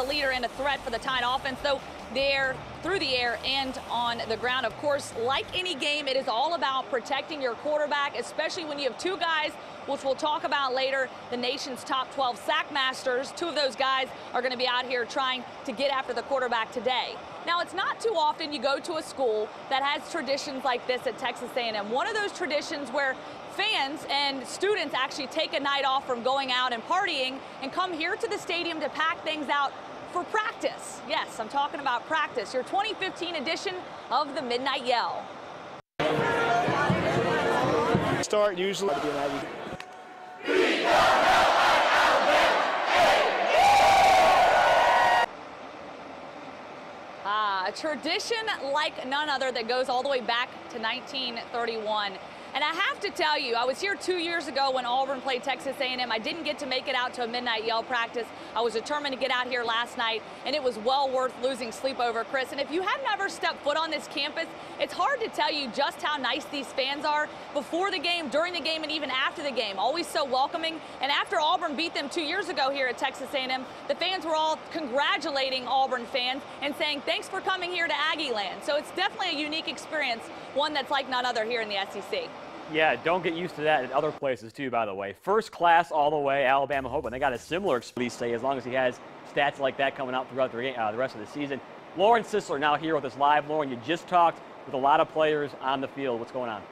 a leader and a threat for the Tide offense, though they're through the air and on the ground. Of course, like any game, it is all about protecting your quarterback, especially when you have two guys, which we'll talk about later, the nation's top 12 sack masters. Two of those guys are going to be out here trying to get after the quarterback today. Now, it's not too often you go to a school that has traditions like this at Texas A&M. One of those traditions where fans and students actually take a night off from going out and partying and come here to the stadium to pack things out for practice. Yes, I'm talking about practice, your 2015 edition of the Midnight Yell. Start usually. A tradition like none other that goes all the way back to 1931. And I have to tell you, I was here 2 years ago when Auburn played Texas A&M. I didn't get to make it out to a midnight yell practice. I was determined to get out here last night, and it was well worth losing sleep over, Chris. And if you have never stepped foot on this campus, it's hard to tell you just how nice these fans are before the game, during the game, and even after the game. Always so welcoming. And after Auburn beat them 2 years ago here at Texas A&M, the fans were all congratulating Auburn fans and saying, thanks for coming here to Aggie Land. So it's definitely a unique experience, one that's like none other here in the SEC. Yeah, don't get used to that at other places, too, by the way. First class all the way, Alabama hoping. They got a similar experience, say, as long as he has stats like that coming out throughout the rest of the season. Lauren Sisler now here with us live. Lauren, you just talked with a lot of players on the field. What's going on?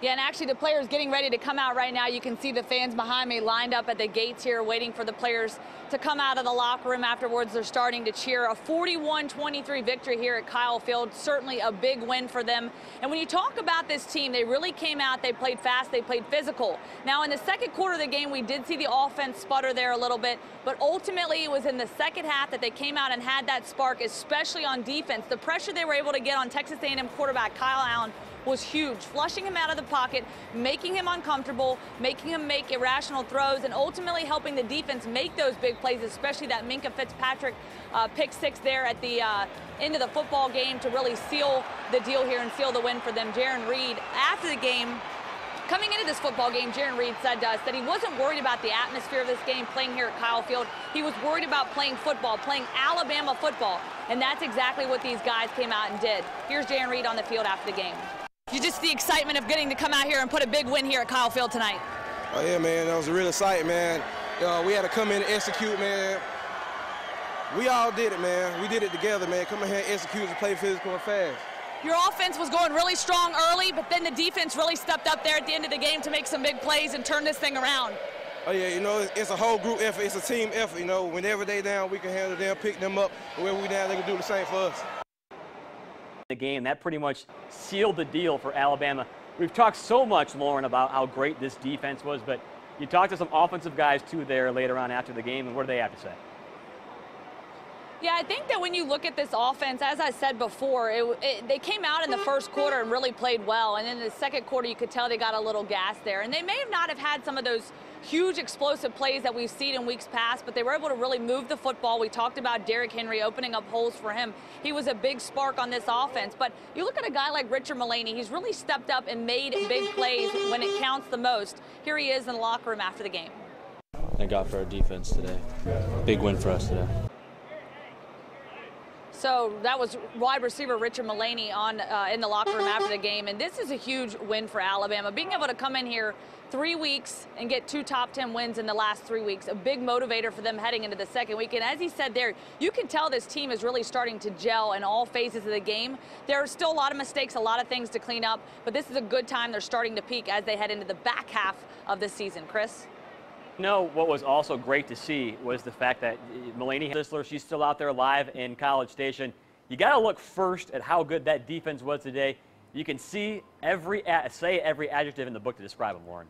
Yeah, and actually the players getting ready to come out right now. You can see the fans behind me lined up at the gates here waiting for the players to come out of the locker room afterwards. They're starting to cheer. A 41-23 victory here at Kyle Field. Certainly a big win for them. And when you talk about this team, they really came out. They played fast. They played physical. Now, in the second quarter of the game, we did see the offense sputter there a little bit. But ultimately, it was in the second half that they came out and had that spark, especially on defense. The pressure they were able to get on Texas A&M quarterback Kyle Allen was huge, flushing him out of the pocket, making him uncomfortable, making him make irrational throws, and ultimately helping the defense make those big plays, especially that Minkah Fitzpatrick pick six there at the end of the football game to really seal the deal here and seal the win for them. Jaron Reed, after the game, coming into this football game, Jaron Reed said to us that he wasn't worried about the atmosphere of this game playing here at Kyle Field. He was worried about playing football, playing Alabama football, and that's exactly what these guys came out and did. Here's Jaron Reed on the field after the game. You just the excitement of getting to come out here and put a big win here at Kyle Field tonight. Oh, yeah, man, that was a real excitement, man. We had to come in and execute, man. We all did it, man. We did it together, man. Come in here and execute and play physical and fast. Your offense was going really strong early, but then the defense really stepped up there at the end of the game to make some big plays and turn this thing around. Oh, yeah, you know, it's a whole group effort. It's a team effort, you know. Whenever they down, we can handle them, pick them up. Whenever we down, they can do the same for us. The game that pretty much sealed the deal for Alabama. We've talked so much, Lauren, about how great this defense was, but you talked to some offensive guys too there later on after the game, and what do they have to say? Yeah, I think that when you look at this offense, as I said before, they came out in the first quarter and really played well, and in the second quarter you could tell they got a little gas there, and they may not have had some of those huge explosive plays that we've seen in weeks past, but they were able to really move the football. We talked about Derrick Henry opening up holes for him. He was a big spark on this offense, but you look at a guy like Richard Mullaney, he's really stepped up and made big plays when it counts the most. Here he is in the locker room after the game. Thank God for our defense today. Big win for us today. So that was wide receiver Richard Mullaney in the locker room after the game, and this is a huge win for Alabama. Being able to come in here 3 weeks and get 2 top 10 wins in the last 3 weeks, a big motivator for them heading into the second week. And as he said there, you can tell this team is really starting to gel in all phases of the game. There are still a lot of mistakes, a lot of things to clean up, but this is a good time. They're starting to peak as they head into the back half of the season. Chris? No, what was also great to see was the fact that Mullaney Sisler, she's still out there live in College Station. You got to look first at how good that defense was today. You can see every adjective in the book to describe them, Lauren.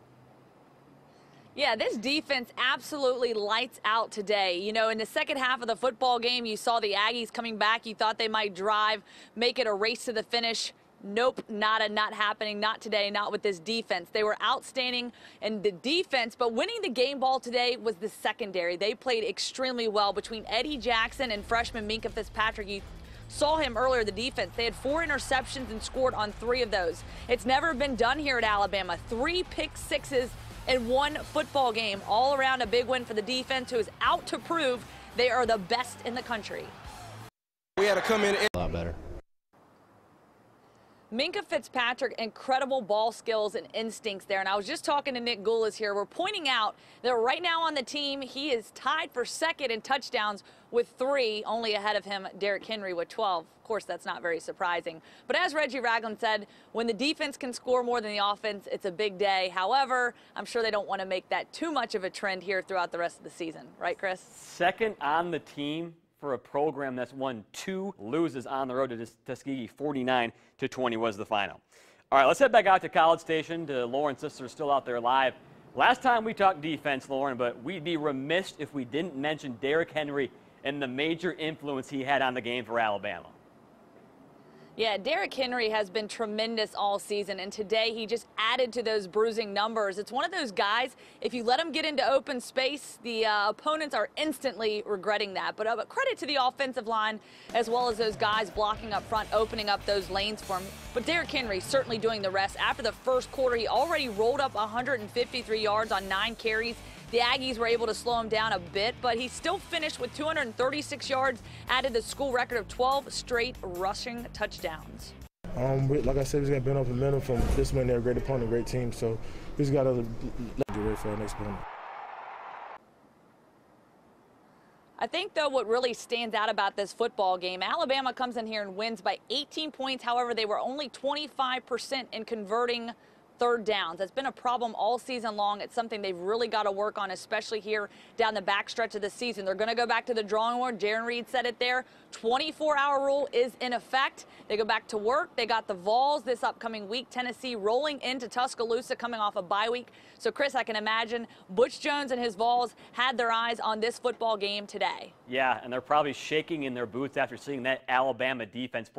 Yeah, this defense absolutely lights out today. You know, in the second half of the football game, you saw the Aggies coming back. You thought they might drive, make it a race to the finish. Nope, not happening, not today, not with this defense. They were outstanding in the defense, but winning the game ball today was the secondary. They played extremely well between Eddie Jackson and freshman Minkah Fitzpatrick. You saw him earlier, the defense. They had 4 interceptions and scored on 3 of those. It's never been done here at Alabama. 3 pick sixes in 1 football game. All around a big win for the defense, who is out to prove they are the best in the country. We had to come in A lot better. Minkah Fitzpatrick, incredible ball skills and instincts there. And I was just talking to Nick Gulas here. We're pointing out that right now on the team, he is tied for second in touchdowns with 3, only ahead of him, Derrick Henry with 12. Of course, that's not very surprising. But as Reggie Ragland said, when the defense can score more than the offense, it's a big day. However, I'm sure they don't want to make that too much of a trend here throughout the rest of the season. Right, Chris? Second on the team for a program that's won 2 loses on the road to Tuskegee. 49-20 was the final. All right, let's head back out to College Station to Lauren's sisters still out there live. Last time we talked defense, Lauren, but we'd be remiss if we didn't mention Derrick Henry and the major influence he had on the game for Alabama. Yeah, Derrick Henry has been tremendous all season, and today he just added to those bruising numbers. It's one of those guys, if you let him get into open space, the opponents are instantly regretting that. But credit to the offensive line as well as those guys blocking up front, opening up those lanes for him. But Derrick Henry certainly doing the rest. After the first quarter, he already rolled up 153 yards on 9 carries. The Aggies were able to slow him down a bit, but he still finished with 236 yards, added the school record of 12 straight rushing touchdowns. Like I said, we just got to build up momentum from this man. They're a great opponent, great team. So we just got to get ready for our next opponent. I think, though, what really stands out about this football game, Alabama comes in here and wins by 18 points. However, they were only 25% in converting third downs. That's been a problem all season long. It's something they've really got to work on, especially here down the backstretch of the season. They're going to go back to the drawing board. Jaron Reed said it there. 24-hour rule is in effect. They go back to work. They got the Vols this upcoming week. Tennessee rolling into Tuscaloosa coming off a bye week. So, Chris, I can imagine Butch Jones and his Vols had their eyes on this football game today. Yeah, and they're probably shaking in their boots after seeing that Alabama defense play.